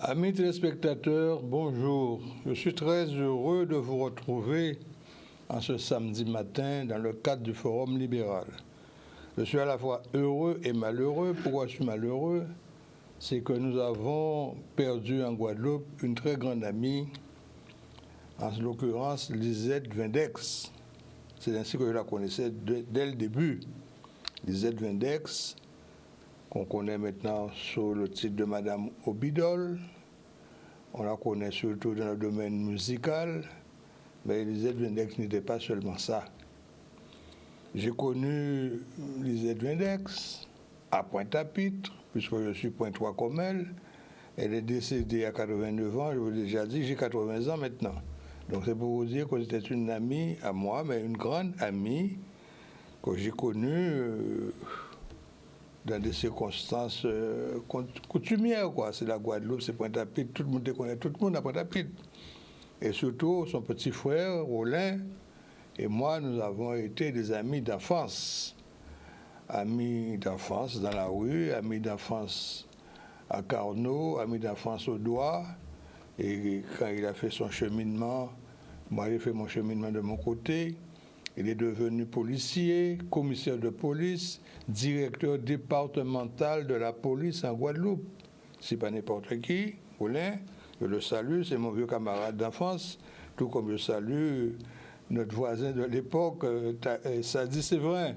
Amis téléspectateurs, bonjour. Je suis très heureux de vous retrouver en ce samedi matin dans le cadre du Forum libéral. Je suis à la fois heureux et malheureux. Pourquoi je suis malheureux? C'est que nous avons perdu en Guadeloupe une très grande amie, en l'occurrence Lisette Vindex. C'est ainsi que je la connaissais dès le début. Lisette Vindex, qu'on connaît maintenant sous le titre de Madame Obidol. On la connaît surtout dans le domaine musical, mais Lisette Vindex n'était pas seulement ça. J'ai connu Lisette Vindex à Pointe-à-Pitre, puisque je suis pointois comme elle. Elle est décédée à 89 ans, je vous l'ai déjà dit, j'ai 80 ans maintenant. Donc c'est pour vous dire que c'était une amie à moi, mais une grande amie que j'ai connue dans des circonstances coutumières, quoi. C'est la Guadeloupe, c'est Pointe-à-Pitre, tout le monde connaît tout le monde à Pointe-à-Pitre. Et surtout, son petit frère, Rollin, et moi, nous avons été des amis d'enfance. Amis d'enfance dans la rue, amis d'enfance à Carnot, amis d'enfance au Doigt. Et quand il a fait son cheminement, moi j'ai fait mon cheminement de mon côté. Il est devenu policier, commissaire de police, directeur départemental de la police en Guadeloupe. C'est pas n'importe qui, Rollin, je le salue, c'est mon vieux camarade d'enfance, tout comme je salue notre voisin de l'époque, Sadi Séverin.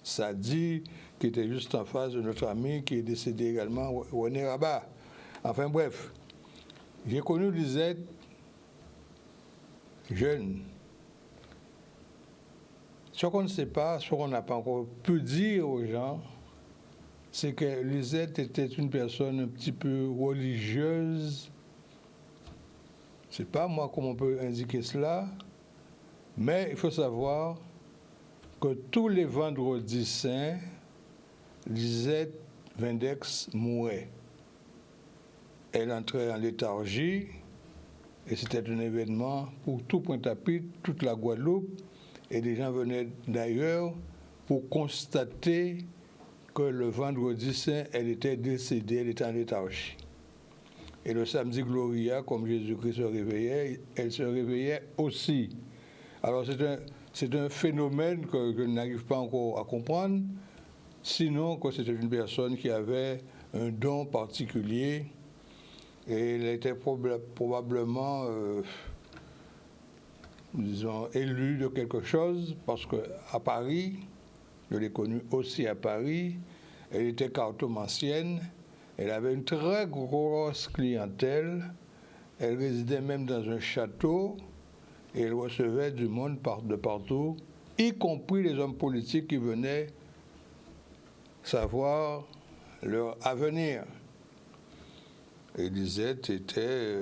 Sadi, qui était juste en face de notre ami qui est décédé également, René Rabat. Enfin bref, j'ai connu Lisette jeune. Ce qu'on ne sait pas, ce qu'on n'a pas encore pu dire aux gens, c'est que Lisette était une personne un petit peu religieuse. Je ne sais pas moi comment on peut indiquer cela, mais il faut savoir que tous les vendredis saints, Lisette Vindex mourait. Elle entrait en léthargie et c'était un événement pour tout Pointe-à-Pitre, toute la Guadeloupe. Et les gens venaient d'ailleurs pour constater que le vendredi saint, elle était décédée, elle était en léthargie. Et le samedi Gloria, comme Jésus-Christ se réveillait, elle se réveillait aussi. Alors c'est un phénomène que je n'arrive pas encore à comprendre, sinon que c'était une personne qui avait un don particulier et elle était probablement disons, élue de quelque chose, parce qu'à Paris, je l'ai connue aussi à Paris, elle était cartomancienne, elle avait une très grosse clientèle, elle résidait même dans un château, et elle recevait du monde de partout, y compris les hommes politiques qui venaient savoir leur avenir. Et Lisette était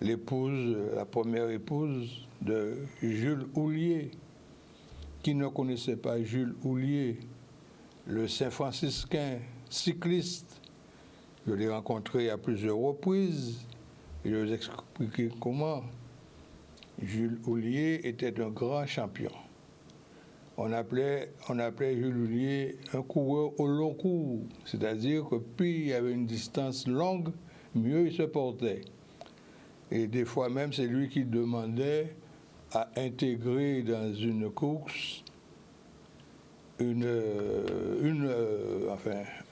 l'épouse, la première épouse de Jules Houllier. Qui ne connaissait pas Jules Houllier, le Saint-Franciscain cycliste? Je l'ai rencontré à plusieurs reprises et je vais vous expliquer comment. Jules Houllier était un grand champion. On appelait Jules Houllier un coureur au long cours, c'est-à-dire que plus il y avait une distance longue, mieux il se portait. Et des fois même, c'est lui qui demandait à intégrer dans une course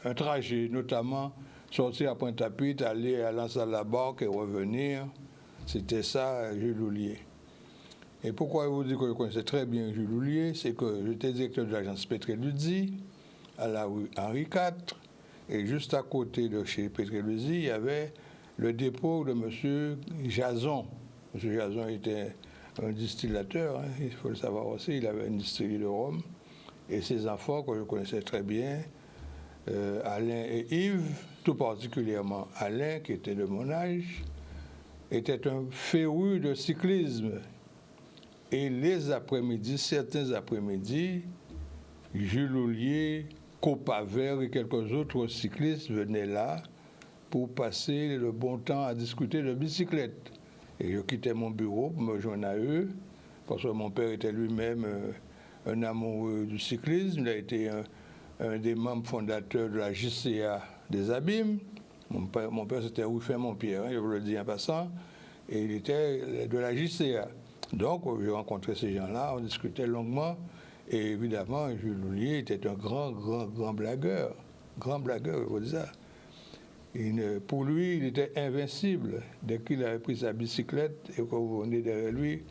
un trajet, notamment sortir à Pointe-à-Pitre, aller à l'Anse-à-la-Barque et revenir. C'était ça, Jules Houllier. Et pourquoi je vous dis que je connaissais très bien Jules Houllier, c'est que j'étais directeur de l'agence Petreluzzi à la rue Henri IV, et juste à côté de chez Petreluzzi, il y avait le dépôt de M. Jason. M. Jason était un distillateur, hein, il faut le savoir aussi, il avait une distillerie de rhum. Et ses enfants, que je connaissais très bien, Alain et Yves, tout particulièrement Alain, qui était de mon âge, était un féru de cyclisme. Et les après-midi, certains après-midi, Jules Houllier, Copaver et quelques autres cyclistes venaient là pour passer le bon temps à discuter de bicyclette. Et je quittais mon bureau pour me joindre à eux, parce que mon père était lui-même un amoureux du cyclisme. Il a été un des membres fondateurs de la JCA des Abîmes. Mon père c'était Ruffin Montpierre, hein, je vous le dis en passant, et il était de la JCA. Donc, j'ai rencontré ces gens-là, on discutait longuement, et évidemment, Jules Loulier était un grand blagueur. Grand blagueur, je vous dis ça. Pour lui, il était invincible. Dès qu'il avait pris sa bicyclette et que vous venez derrière lui,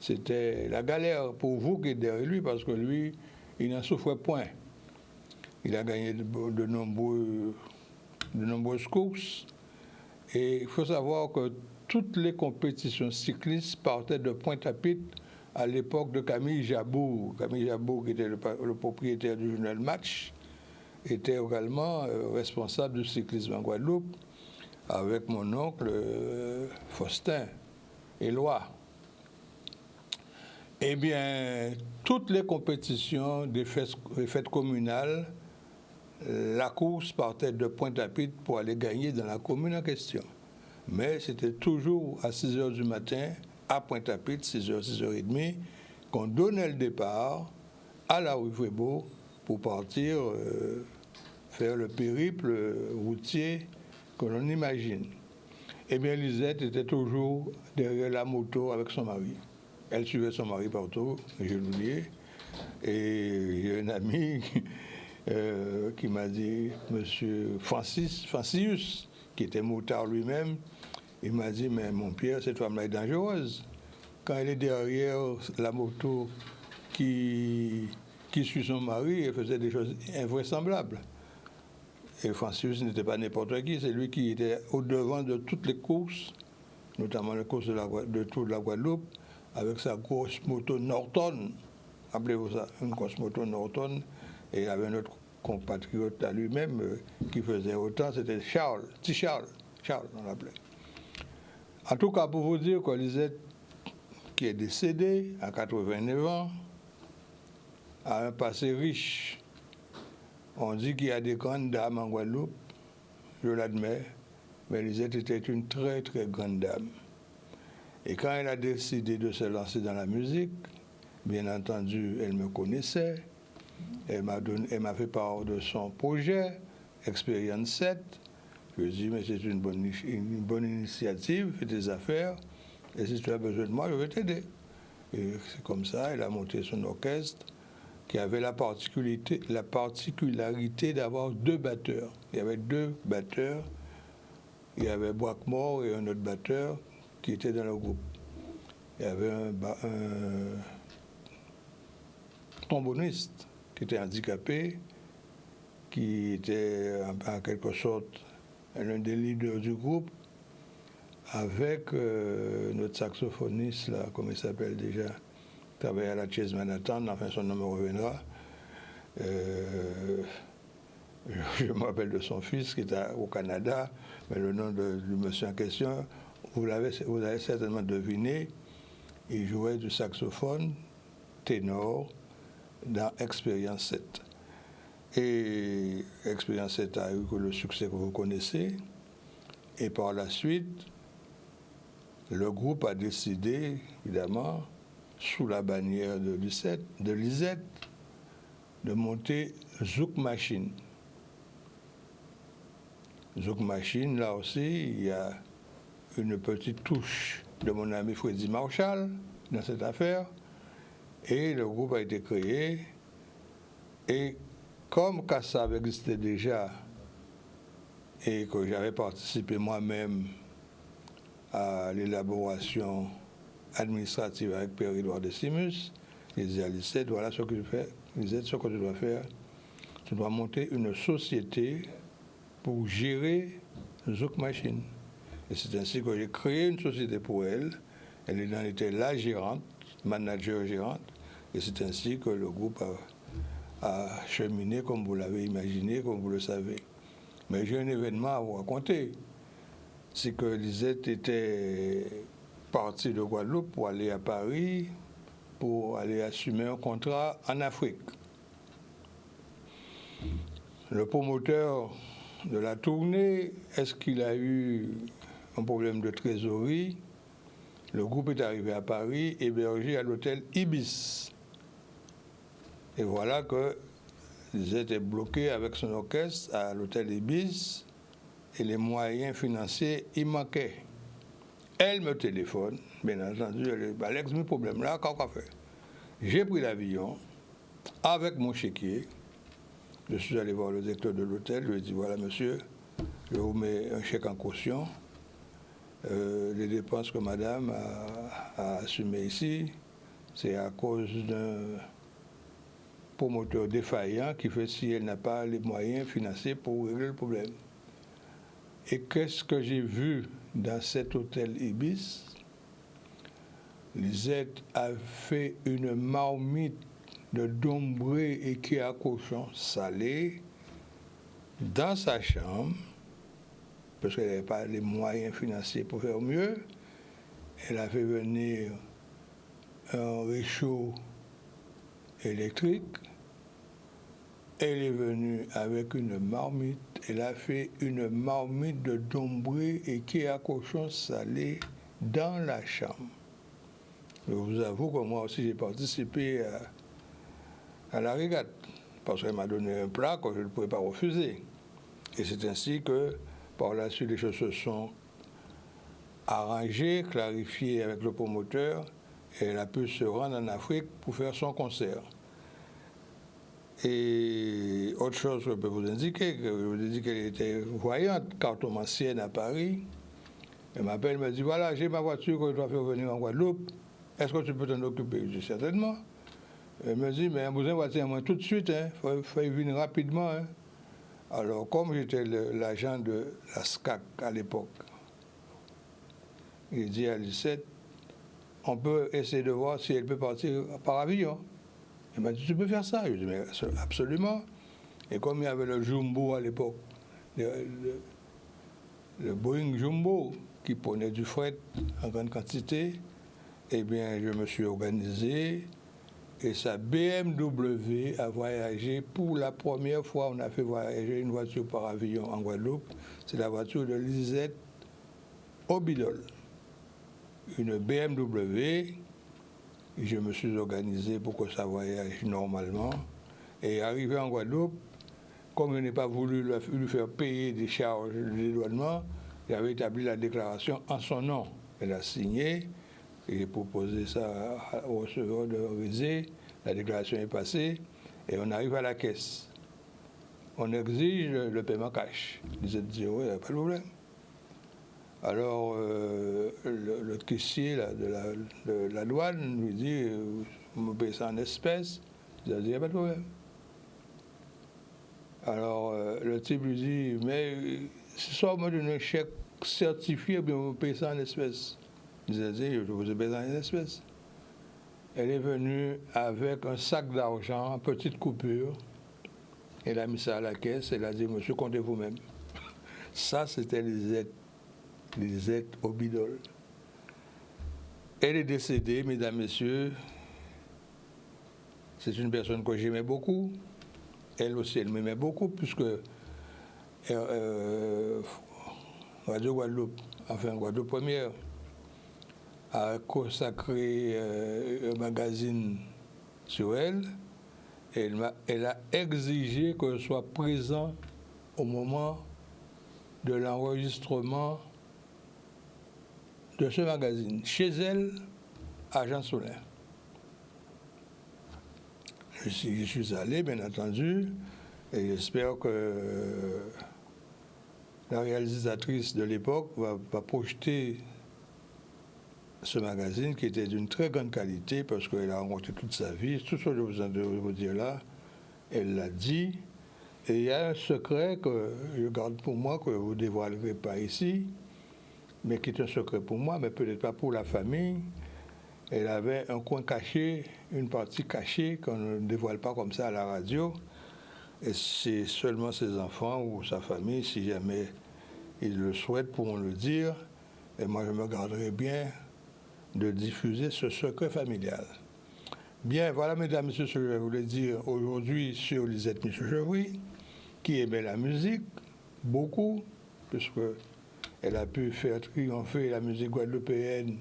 c'était la galère pour vous qui êtes derrière lui, parce que lui, il n'en souffrait point. Il a gagné de nombreuses courses. Et il faut savoir que toutes les compétitions cyclistes partaient de Pointe-à-Pitre à l'époque de Camille Jabour. Camille Jabour, qui était le propriétaire du journal Match, était également responsable du cyclisme en Guadeloupe, avec mon oncle Faustin Éloi. Eh bien, toutes les compétitions des fêtes communales, la course partait de Pointe-à-Pitre pour aller gagner dans la commune en question. Mais c'était toujours à 6 h du matin, à Pointe-à-Pitre, 6 h, 6 h 30, qu'on donnait le départ à la rue Frébeau pour partir faire le périple routier que l'on imagine. Eh bien, Lisette était toujours derrière la moto avec son mari. Elle suivait son mari partout, j'ai oublié. Et j'ai un ami qui m'a dit, monsieur Francius, qui était motard lui-même, il m'a dit, mais mon Pierre, cette femme-là est dangereuse. Quand elle est derrière la moto qui suit son mari, elle faisait des choses invraisemblables. Et Francius n'était pas n'importe qui, c'est lui qui était au-devant de toutes les courses, notamment les courses de Tour de la Guadeloupe, avec sa grosse moto Norton. Rappelez-vous ça, une grosse moto Norton. Et il y avait un autre compatriote à lui-même qui faisait autant, c'était Charles, petit Charles, on l'appelait. En tout cas, pour vous dire que Lisette, qui est décédée à 89 ans, a un passé riche. On dit qu'il y a des grandes dames en Guadeloupe, je l'admets, mais Lisette était une très grande dame. Et quand elle a décidé de se lancer dans la musique, bien entendu, elle me connaissait, elle m'a fait part de son projet, Expérience 7. Je lui ai dit, mais c'est une bonne initiative, fais tes affaires, et si tu as besoin de moi, je vais t'aider. Et c'est comme ça, elle a monté son orchestre, qui avait la particularité d'avoir 2 batteurs. Il y avait 2 batteurs, il y avait Boismort et un autre batteur qui était dans le groupe. Il y avait un tromboniste qui était handicapé, qui était en quelque sorte l'un des leaders du groupe, avec notre saxophoniste, là, comment il s'appelle déjà, travaillait à la Chase Manhattan, enfin son nom me reviendra. Je me rappelle de son fils qui était au Canada, mais le nom du monsieur en question, vous avez certainement deviné, il jouait du saxophone ténor dans Expérience 7. Et Expérience 7 a eu le succès que vous connaissez. Et par la suite, le groupe a décidé, évidemment, sous la bannière de Lisette, de monter Zouk Machine. Zouk Machine, là aussi, il y a une petite touche de mon ami Freddy Marshall dans cette affaire. Et le groupe a été créé. Et comme Kassav existait déjà et que j'avais participé moi-même à l'élaboration administrative avec Pierre-Édouard Decimus, il disait à Lisette, voilà ce que je fais. Lisette, ce que tu dois faire, tu dois monter une société pour gérer Zouk Machine. Et c'est ainsi que j'ai créé une société pour elle. Elle en était la gérante, manager gérante. Et c'est ainsi que le groupe a cheminé comme vous l'avez imaginé, comme vous le savez. Mais j'ai un événement à vous raconter. C'est que Lisette était partie de Guadeloupe pour aller à Paris, pour aller assumer un contrat en Afrique. Le promoteur de la tournée, est-ce qu'il a eu un problème de trésorerie? Le groupe est arrivé à Paris, hébergé à l'hôtel Ibis. Et voilà que Lisette est bloquée avec son orchestre à l'hôtel Ibis. et les moyens financiers, il manquait. Elle me téléphone, bien entendu, elle dit, Alex, mes problèmes là, qu'est-ce qu'on fait? J'ai pris l'avion avec mon chéquier. Je suis allé voir le directeur de l'hôtel, je lui ai dit, voilà monsieur, je vous mets un chèque en caution. Les dépenses que madame a assumées ici, c'est à cause d'un promoteur défaillant qui fait si elle n'a pas les moyens financiers pour régler le problème. Et qu'est-ce que j'ai vu dans cet hôtel Ibis? Lisette a fait une marmite de dombré et qui a cochon salé dans sa chambre, parce qu'elle n'avait pas les moyens financiers pour faire mieux. Elle a fait venir un réchaud électrique. Elle est venue avec une marmite. Elle a fait une marmite de dombré et qui a cochon salé dans la chambre. Je vous avoue que moi aussi j'ai participé à la régate, parce qu'elle m'a donné un plat que je ne pouvais pas refuser. Et c'est ainsi que, par la suite, les choses se sont arrangées, clarifiées avec le promoteur, et elle a pu se rendre en Afrique pour faire son concert. Et autre chose que je peux vous indiquer, que je vous ai dit qu'elle était voyante, cartomancienne à Paris. Elle m'appelle, elle me dit, voilà, j'ai ma voiture que je dois faire venir en Guadeloupe. Est-ce que tu peux t'en occuper? Je dis, certainement. Elle me dit, mais vous avez voiture à moi tout de suite, il faut y venir rapidement. Hein. Alors, comme j'étais l'agent de la SCAC à l'époque, il dit à Lisette, on peut essayer de voir si elle peut partir par avion. Il m'a dit, tu peux faire ça? Je lui ai dit, mais absolument. Et comme il y avait le Jumbo à l'époque, le Boeing Jumbo, qui prenait du fret en grande quantité, eh bien, je me suis organisé et sa BMW a voyagé pour la première fois. On a fait voyager une voiture par avion en Guadeloupe. C'est la voiture de Lisette Obidol. Une BMW. Je me suis organisé pour que ça voyage normalement. Et arrivé en Guadeloupe, comme je n'ai pas voulu lui faire payer des charges de dédouanement, j'avais établi la déclaration en son nom. Elle a signé. J'ai proposé ça au receveur de Rézé, la déclaration est passée, et on arrive à la caisse. On exige le paiement cash. Ils ont dit, oui, il n'y a pas de problème. Alors, le caissier là, de la douane lui dit, vous me payez ça en espèces? Ils ont dit, il n'y a pas de problème. Alors, le type lui dit, mais soit vous me donnez un chèque certifié, ou bien vous me payez ça en espèces. Ils ont dit, je vous ai payé ça en espèces. Elle est venue avec un sac d'argent, une petite coupure. Elle a mis ça à la caisse. Elle a dit, monsieur, comptez vous-même. Ça, c'était Lisette Obidol. Elle est décédée, mesdames, messieurs. C'est une personne que j'aimais beaucoup. Elle aussi, elle m'aimait beaucoup, puisque Radio Guadeloupe, enfin Guadeloupe Première, a consacré un magazine sur elle. Elle a exigé que je sois présent au moment de l'enregistrement de ce magazine, chez elle, à Jean Soulin. Je suis allé, bien entendu, et j'espère que la réalisatrice de l'époque va projeter ce magazine qui était d'une très grande qualité parce qu'elle a rencontré toute sa vie. Tout ce que je vous ai de vous dire là, elle l'a dit. Et il y a un secret que je garde pour moi, que je ne vous dévoilerai pas ici, mais qui est un secret pour moi, mais peut-être pas pour la famille. Elle avait un coin caché, une partie cachée qu'on ne dévoile pas comme ça à la radio. Et c'est seulement ses enfants ou sa famille, si jamais ils le souhaitent, pourront le dire. Et moi, je me garderai bien de diffuser ce secret familial. Bien, voilà, mesdames, messieurs, ce que je voulais dire aujourd'hui sur Lisette Michel-Chevry, qui aimait la musique, beaucoup, puisqu'elle a pu faire triompher la musique guadeloupéenne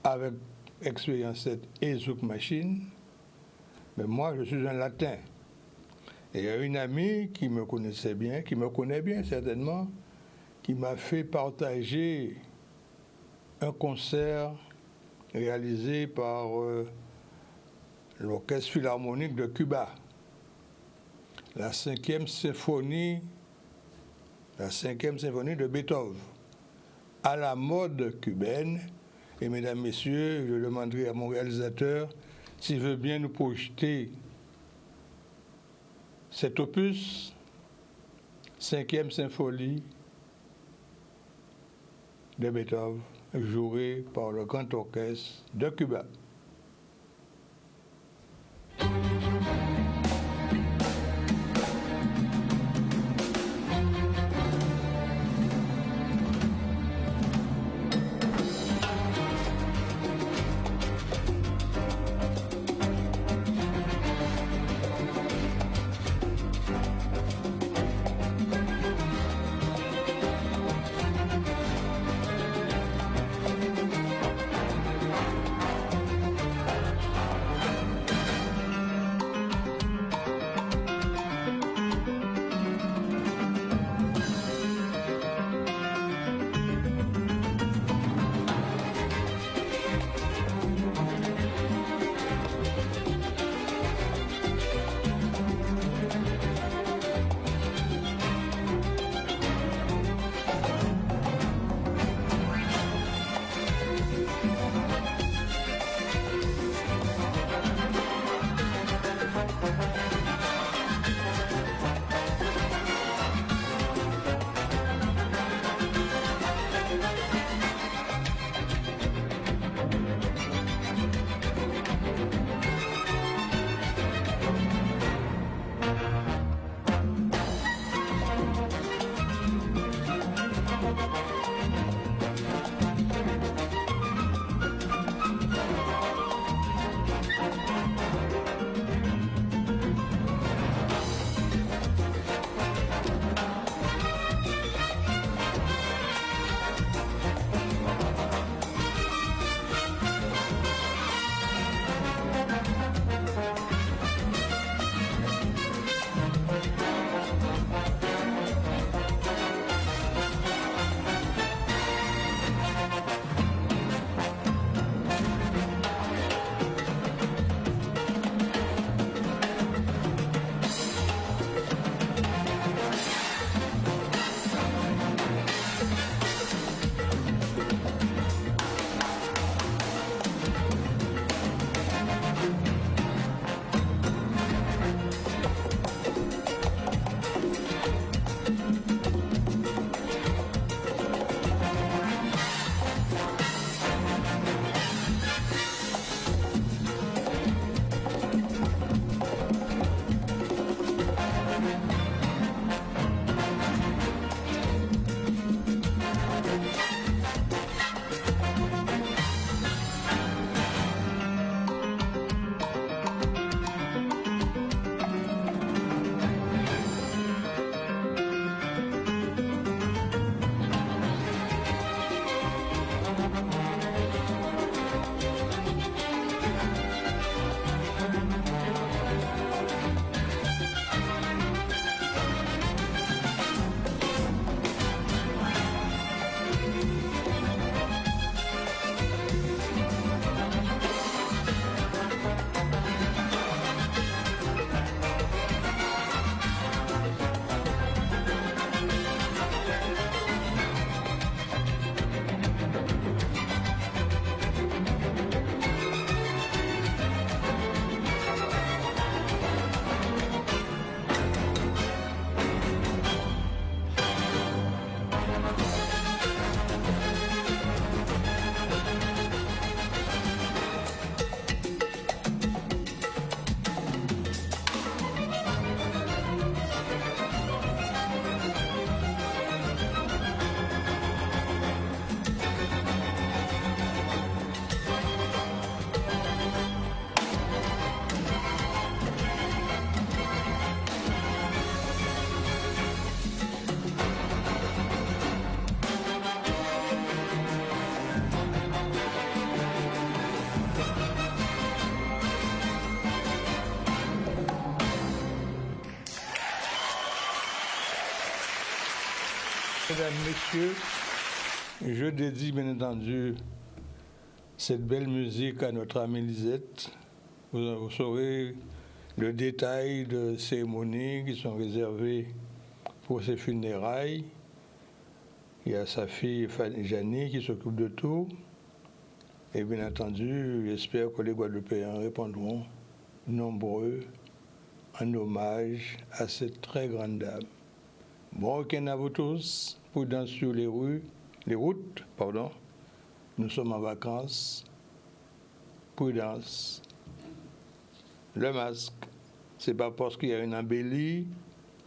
avec Expérience 7 et Zouk Machine. Mais moi, je suis un latin. Et il y a une amie qui me connaissait bien, qui me connaît bien certainement, qui m'a fait partager un concert réalisé par l'Orchestre Philharmonique de Cuba. La cinquième symphonie de Beethoven, à la mode cubaine. Et mesdames, messieurs, je demanderai à mon réalisateur s'il veut bien nous projeter cet opus, cinquième symphonie de Beethoven, joué par le Grand Orchestre de Cuba. Mesdames, Messieurs, je dédie bien entendu cette belle musique à notre amie Lisette. Vous saurez le détail de cérémonies qui sont réservées pour ses funérailles. Il y a sa fille Janie qui s'occupe de tout. Et bien entendu, j'espère que les Guadeloupéens répondront nombreux en hommage à cette très grande dame. Bon week-end à vous tous. Prudence sur les routes. Nous sommes en vacances. Prudence. Le masque, c'est pas parce qu'il y a une embellie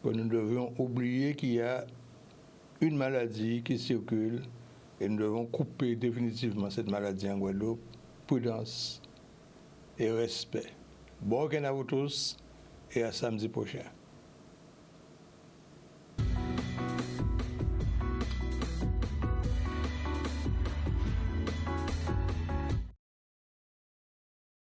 que nous devions oublier qu'il y a une maladie qui circule et nous devons couper définitivement cette maladie en Guadeloupe. Prudence et respect. Bon week-end à vous tous et à samedi prochain.